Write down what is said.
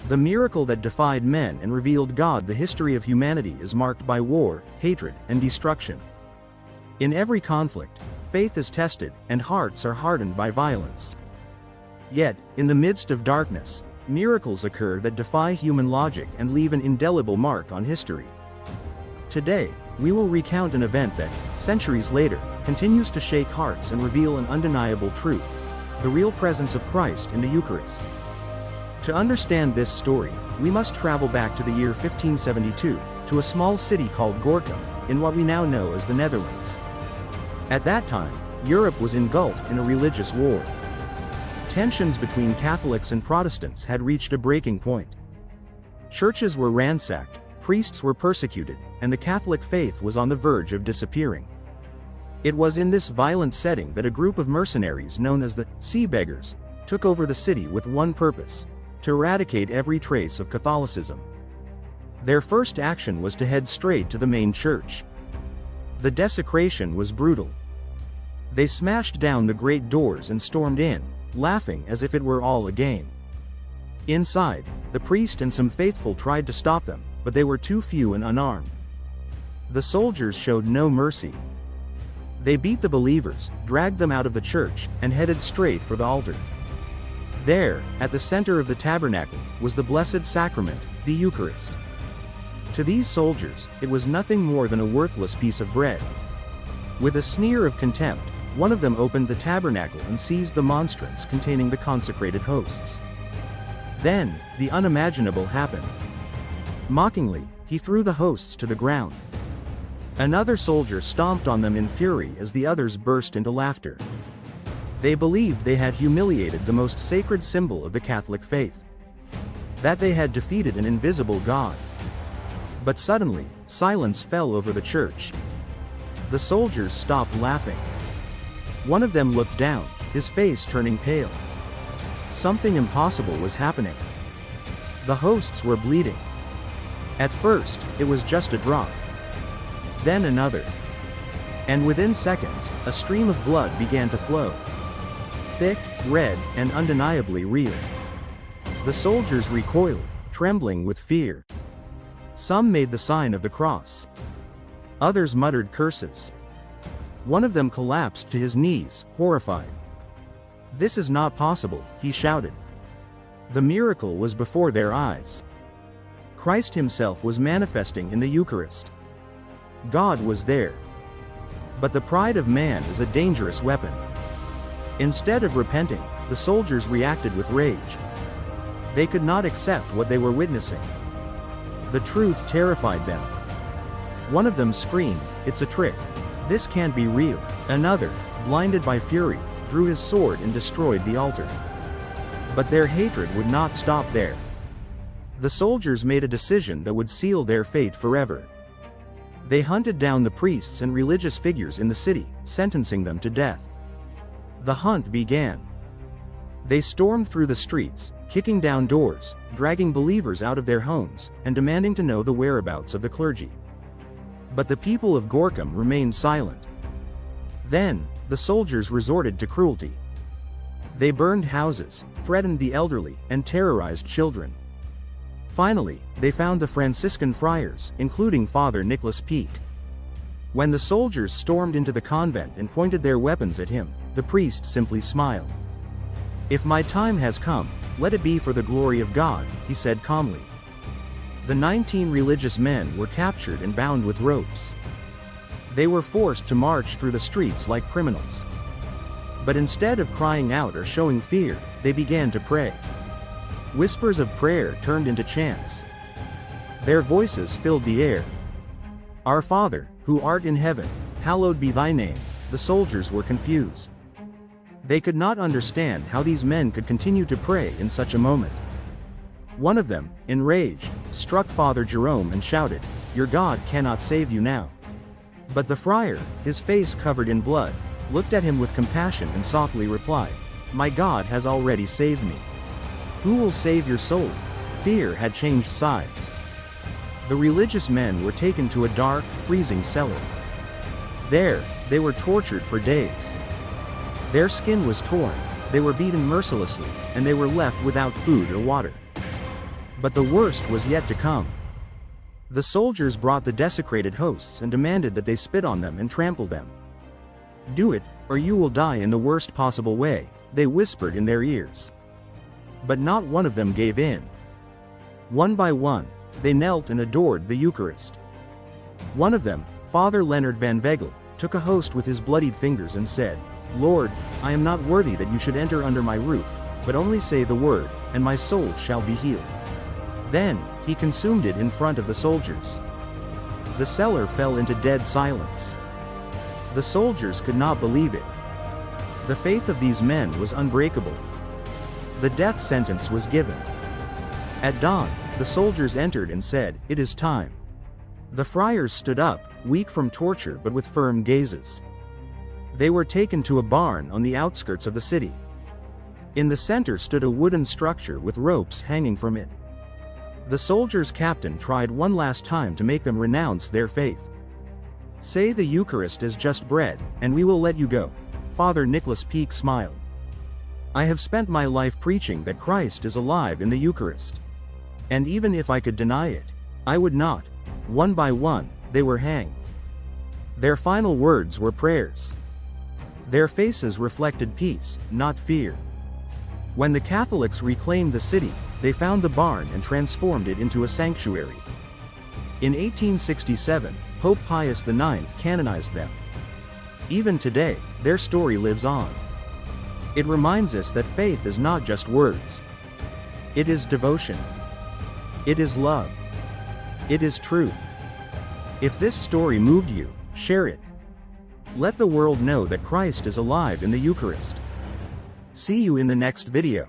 The miracle that defied men and revealed God. The history of humanity is marked by war, hatred, and destruction. In every conflict, faith is tested, and hearts are hardened by violence. Yet, in the midst of darkness, miracles occur that defy human logic and leave an indelible mark on history. Today, we will recount an event that, centuries later, continues to shake hearts and reveal an undeniable truth: the real presence of Christ in the Eucharist. To understand this story, we must travel back to the year 1572, to a small city called Gorkum, in what we now know as the Netherlands. At that time, Europe was engulfed in a religious war. Tensions between Catholics and Protestants had reached a breaking point. Churches were ransacked, priests were persecuted, and the Catholic faith was on the verge of disappearing. It was in this violent setting that a group of mercenaries known as the Sea Beggars took over the city with one purpose: to eradicate every trace of Catholicism. Their first action was to head straight to the main church. The desecration was brutal. They smashed down the great doors and stormed in, laughing as if it were all a game. Inside, the priest and some faithful tried to stop them, but they were too few and unarmed. The soldiers showed no mercy. They beat the believers, dragged them out of the church, and headed straight for the altar. There, at the center of the tabernacle, was the Blessed Sacrament, the Eucharist. To these soldiers, it was nothing more than a worthless piece of bread. With a sneer of contempt, one of them opened the tabernacle and seized the monstrance containing the consecrated hosts. Then, the unimaginable happened. Mockingly, he threw the hosts to the ground. Another soldier stomped on them in fury as the others burst into laughter. They believed they had humiliated the most sacred symbol of the Catholic faith, that they had defeated an invisible God. But suddenly, silence fell over the church. The soldiers stopped laughing. One of them looked down, his face turning pale. Something impossible was happening. The hosts were bleeding. At first, it was just a drop. Then another. And within seconds, a stream of blood began to flow. Thick, red, and undeniably real. The soldiers recoiled, trembling with fear. Some made the sign of the cross. Others muttered curses. One of them collapsed to his knees, horrified. "This is not possible," he shouted. The miracle was before their eyes. Christ himself was manifesting in the Eucharist. God was there. But the pride of man is a dangerous weapon. Instead of repenting, the soldiers reacted with rage. They could not accept what they were witnessing. The truth terrified them. One of them screamed, "It's a trick. This can't be real." Another, blinded by fury, drew his sword and destroyed the altar. But their hatred would not stop there. The soldiers made a decision that would seal their fate forever. They hunted down the priests and religious figures in the city, sentencing them to death. The hunt began. They stormed through the streets, kicking down doors, dragging believers out of their homes, and demanding to know the whereabouts of the clergy. But the people of Gorkum remained silent. Then, the soldiers resorted to cruelty. They burned houses, threatened the elderly, and terrorized children. Finally, they found the Franciscan friars, including Father Nicholas Peak. When the soldiers stormed into the convent and pointed their weapons at him, the priest simply smiled. "If my time has come, let it be for the glory of God," he said calmly. The 19 religious men were captured and bound with ropes. They were forced to march through the streets like criminals. But instead of crying out or showing fear, they began to pray. Whispers of prayer turned into chants. Their voices filled the air. "Our Father, who art in heaven, hallowed be thy name." The soldiers were confused. They could not understand how these men could continue to pray in such a moment. One of them, enraged, struck Father Jerome and shouted, "Your God cannot save you now." But the friar, his face covered in blood, looked at him with compassion and softly replied, "My God has already saved me. Who will save your soul?" Fear had changed sides. The religious men were taken to a dark, freezing cellar. There, they were tortured for days. Their skin was torn, they were beaten mercilessly, and they were left without food or water. But the worst was yet to come. The soldiers brought the desecrated hosts and demanded that they spit on them and trample them. "Do it, or you will die in the worst possible way," they whispered in their ears. But not one of them gave in. One by one, they knelt and adored the Eucharist. One of them, Father Leonard van Vegel, took a host with his bloodied fingers and said, "Lord, I am not worthy that you should enter under my roof, but only say the word, and my soul shall be healed." Then, he consumed it in front of the soldiers. The cellar fell into dead silence. The soldiers could not believe it. The faith of these men was unbreakable. The death sentence was given. At dawn, the soldiers entered and said, "It is time." The friars stood up, weak from torture but with firm gazes. They were taken to a barn on the outskirts of the city. In the center stood a wooden structure with ropes hanging from it. The soldiers' captain tried one last time to make them renounce their faith. "Say the Eucharist is just bread, and we will let you go." Father Nicholas Peake smiled. "I have spent my life preaching that Christ is alive in the Eucharist. And even if I could deny it, I would not." One by one, they were hanged. Their final words were prayers. Their faces reflected peace, not fear. When the Catholics reclaimed the city, they found the barn and transformed it into a sanctuary. In 1867, Pope Pius IX canonized them. Even today, their story lives on. It reminds us that faith is not just words. It is devotion. It is love. It is truth. If this story moved you, share it. Let the world know that Christ is alive in the Eucharist. See you in the next video.